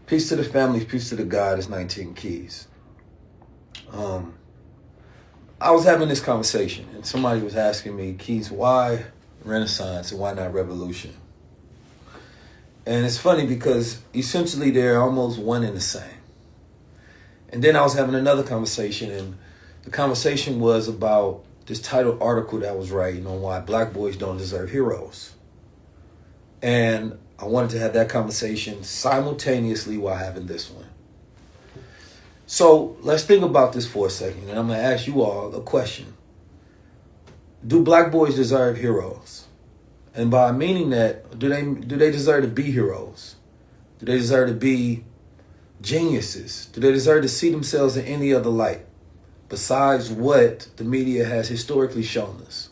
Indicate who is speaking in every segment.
Speaker 1: Peace to the family, peace to the God. It's 19 Keys. I was having this conversation, and somebody was asking me, Keys, why Renaissance and why not Revolution? And it's funny because essentially they're almost one and the same. And then I was having another conversation, and the conversation was about this titled article that I was writing on why black boys don't deserve heroes. And I wanted to have that conversation simultaneously while having this one. So let's think about this for a second, and I'm going to ask you all a question. Do black boys deserve heroes? And by meaning that, do they deserve to be heroes? Do they deserve to be geniuses? Do they deserve to see themselves in any other light besides what the media has historically shown us?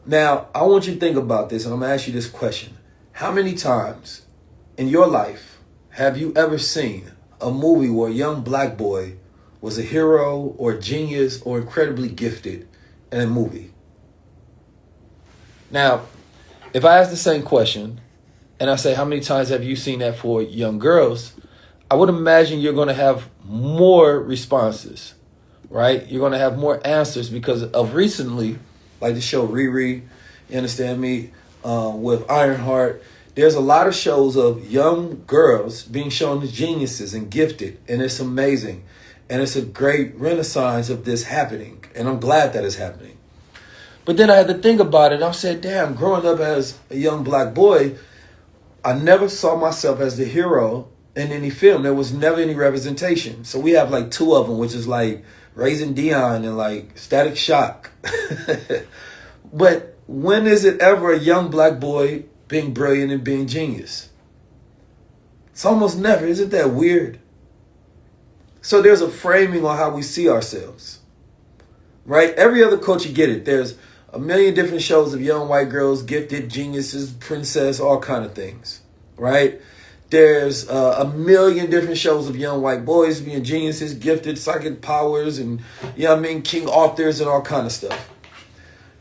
Speaker 1: Now, I want you to think about this, and I'm going to ask you this question. How many times in your life have you ever seen a movie where a young black boy was a hero or a genius or incredibly gifted in a movie? Now, if I ask the same question and I say, how many times have you seen that for young girls? I would imagine you're going to have more responses, right? You're going to have more answers because of recently, like the show Riri, you understand me, with Ironheart. There's a lot of shows of young girls being shown as geniuses and gifted, and it's amazing. And it's a great renaissance of this happening, and I'm glad that it's happening. But then I had to think about it. I said, damn, growing up as a young black boy, I never saw myself as the hero in any film. There was never any representation. So we have like two of them, which is like Raising Dion and like Static Shock. But when is it ever a young black boy being brilliant and being genius? It's almost never. Isn't that weird? So there's a framing on how we see ourselves, right? Every other culture, get it. There's a million different shows of young white girls, gifted, geniuses, princess, all kind of things, right? There's a million different shows of young white boys being geniuses, gifted, psychic powers, and, you know what I mean, king authors and all kind of stuff.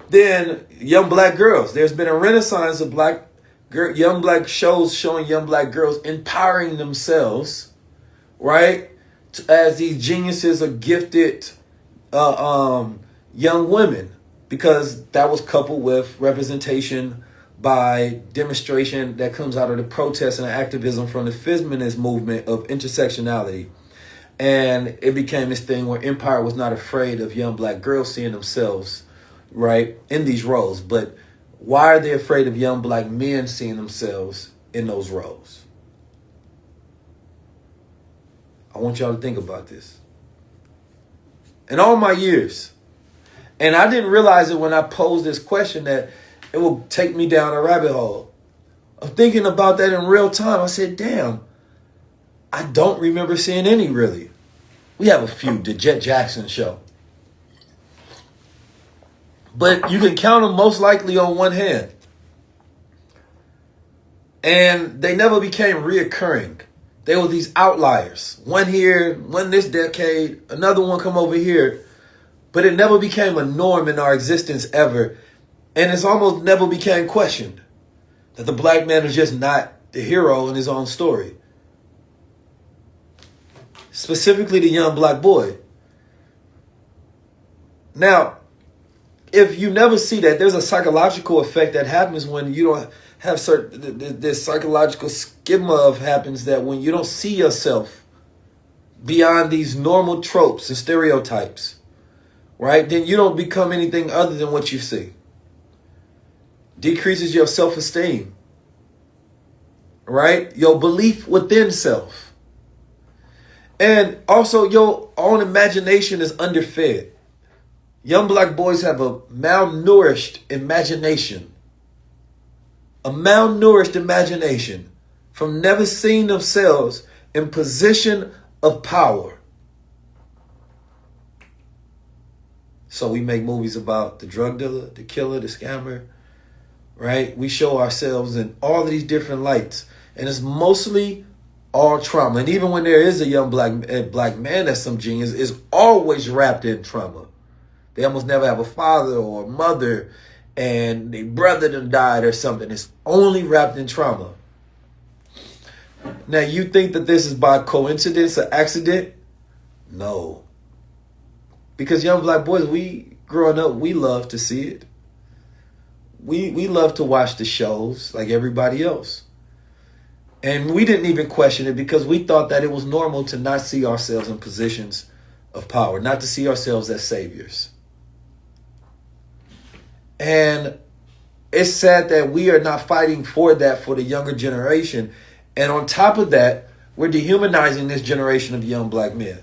Speaker 1: Then young black girls. There's been a renaissance of young black shows showing young black girls empowering themselves, right, as these geniuses or gifted young women, because that was coupled with representation by demonstration that comes out of the protests and activism from the feminist movement of intersectionality. And it became this thing where Empire was not afraid of young black girls seeing themselves, right, in these roles. But why are they afraid of young black men seeing themselves in those roles? I want y'all to think about this. In all my years, and I didn't realize it when I posed this question that it will take me down a rabbit hole of thinking about that in real time. I said, damn, I don't remember seeing any really. We have a few, the Jet Jackson show. But you can count them most likely on one hand. And they never became reoccurring. They were these outliers. One here, one this decade, another one come over here. But it never became a norm in our existence ever. And it's almost never became questioned. That the black man is just not the hero in his own story. Specifically the young black boy. Now, if you never see that, there's a psychological effect that happens when you don't have this psychological schema happens that when you don't see yourself beyond these normal tropes and stereotypes, right, then you don't become anything other than what you see. Decreases your self-esteem, right? Your belief within self. And also your own imagination is underfed. Young black boys have a malnourished imagination. A malnourished imagination from never seeing themselves in position of power. So we make movies about the drug dealer, the killer, the scammer, right? We show ourselves in all of these different lights. And it's mostly all trauma. And even when there is a young black man that's some genius, is always wrapped in trauma. They almost never have a father or a mother, and their brother done died or something. It's only wrapped in trauma. Now, you think that this is by coincidence or accident? No. Because young black boys, we growing up, we love to see it. We love to watch the shows like everybody else. And we didn't even question it because we thought that it was normal to not see ourselves in positions of power, not to see ourselves as saviors. And it's sad that we are not fighting for that for the younger generation. And on top of that, we're dehumanizing this generation of young black men.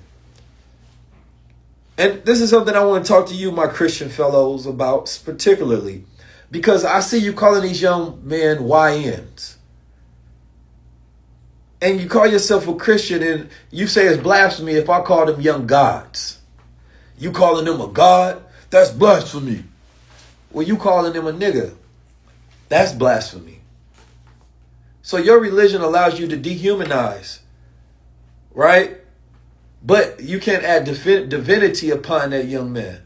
Speaker 1: And this is something I want to talk to you, my Christian fellows, about particularly. Because I see you calling these young men YNs. And you call yourself a Christian and you say it's blasphemy if I call them young gods. You calling them a god? That's blasphemy. Well, you calling them a nigga. That's blasphemy. So your religion allows you to dehumanize, right? But you can't add divinity upon that young man.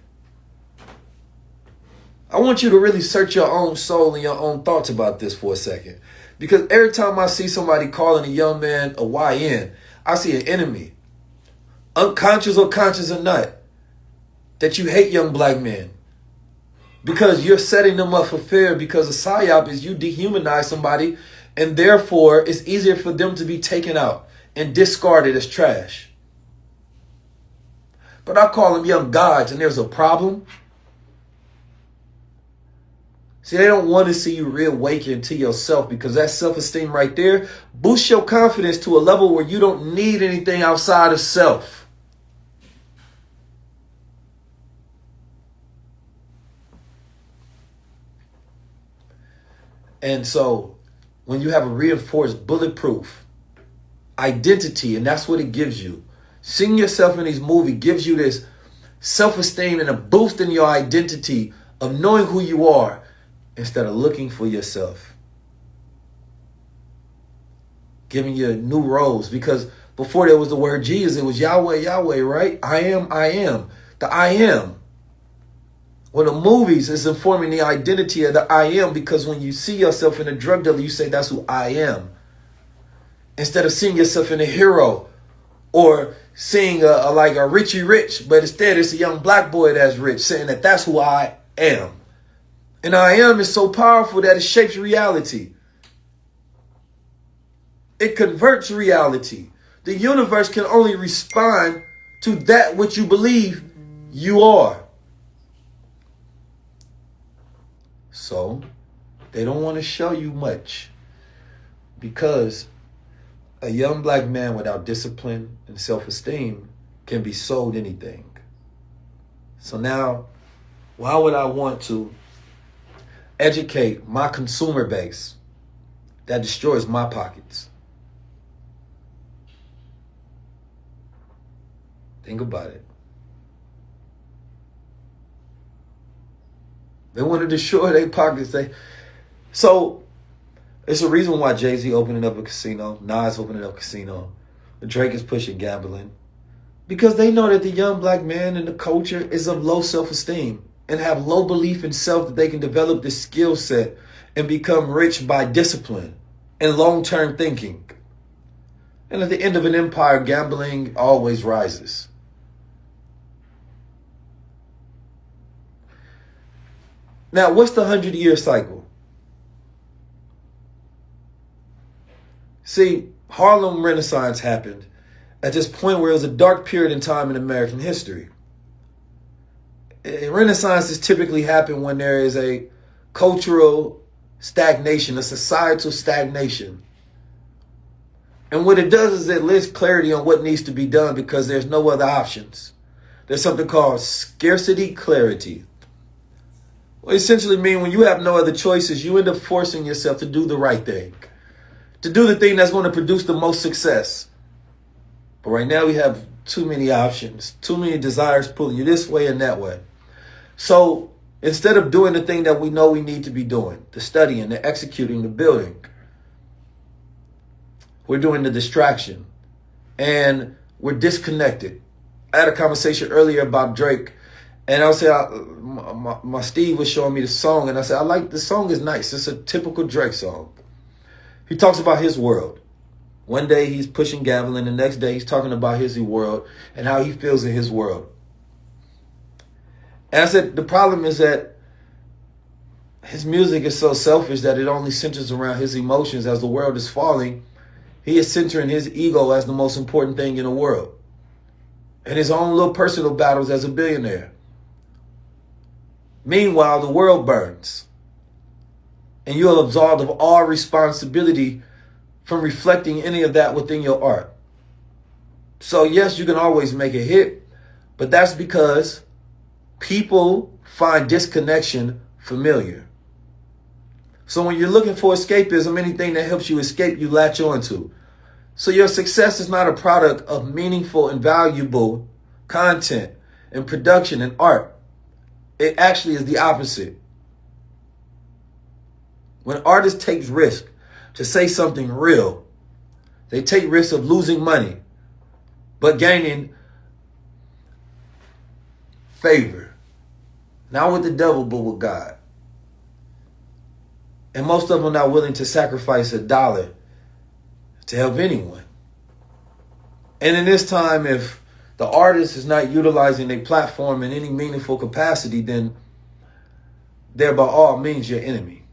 Speaker 1: I want you to really search your own soul and your own thoughts about this for a second. Because every time I see somebody calling a young man a YN, I see an enemy. Unconscious or conscious or not, that you hate young black men. Because you're setting them up for failure because a psyop is you dehumanize somebody and therefore it's easier for them to be taken out and discarded as trash. But I call them young gods and there's a problem. See, they don't want to see you reawaken to yourself because that self-esteem right there boosts your confidence to a level where you don't need anything outside of self. And so when you have a reinforced bulletproof identity, and that's what it gives you, seeing yourself in these movies gives you this self-esteem and a boost in your identity of knowing who you are, instead of looking for yourself. Giving you new roles. Because before there was the word Jesus, it was Yahweh, Yahweh, right? I am. The I am. Well, the movies is informing the identity of the I am because when you see yourself in a drug dealer, you say that's who I am. Instead of seeing yourself in a hero or seeing like a Richie Rich, but instead it's a young black boy that's rich saying that that's who I am. And I am is so powerful that it shapes reality. It converts reality. The universe can only respond to that which you believe you are. So they don't want to show you much because a young black man without discipline and self-esteem can be sold anything. So now, why would I want to educate my consumer base that destroys my pockets? Think about it. They want to destroy their pockets. So it's a reason why Jay-Z opening up a casino, Nas opening up a casino, Drake is pushing gambling. Because they know that the young black man in the culture is of low self-esteem and have low belief in self that they can develop this skill set and become rich by discipline and long-term thinking. And at the end of an empire, gambling always rises. Now, what's the 100-year cycle? See, Harlem Renaissance happened at this point where it was a dark period in time in American history. Renaissances typically happen when there is a cultural stagnation, a societal stagnation. And what it does is it lends clarity on what needs to be done because there's no other options. There's something called scarcity clarity. Well, essentially mean when you have no other choices, you end up forcing yourself to do the right thing. To do the thing that's going to produce the most success. But right now we have too many options, too many desires pulling you this way and that way. So instead of doing the thing that we know we need to be doing, the studying, the executing, the building, we're doing the distraction and we're disconnected. I had a conversation earlier about Drake and I said, my Steve was showing me the song and I said, I like the song is nice. It's a typical Drake song. He talks about his world. One day he's pushing gavel, and the next day he's talking about his world and how he feels in his world. And I said, the problem is that his music is so selfish that it only centers around his emotions. As the world is falling, he is centering his ego as the most important thing in the world, and his own little personal battles as a billionaire. Meanwhile, the world burns, and you are absolved of all responsibility from reflecting any of that within your art. So yes, you can always make a hit, but that's because people find disconnection familiar. So when you're looking for escapism, anything that helps you escape, you latch onto. So your success is not a product of meaningful and valuable content and production and art. It actually is the opposite. When artists take risk to say something real, they take risks of losing money, but gaining favor. Not with the devil, but with God. And most of them are not willing to sacrifice $1 to help anyone. And in this time, if the artist is not utilizing their platform in any meaningful capacity, then they're by all means your enemy.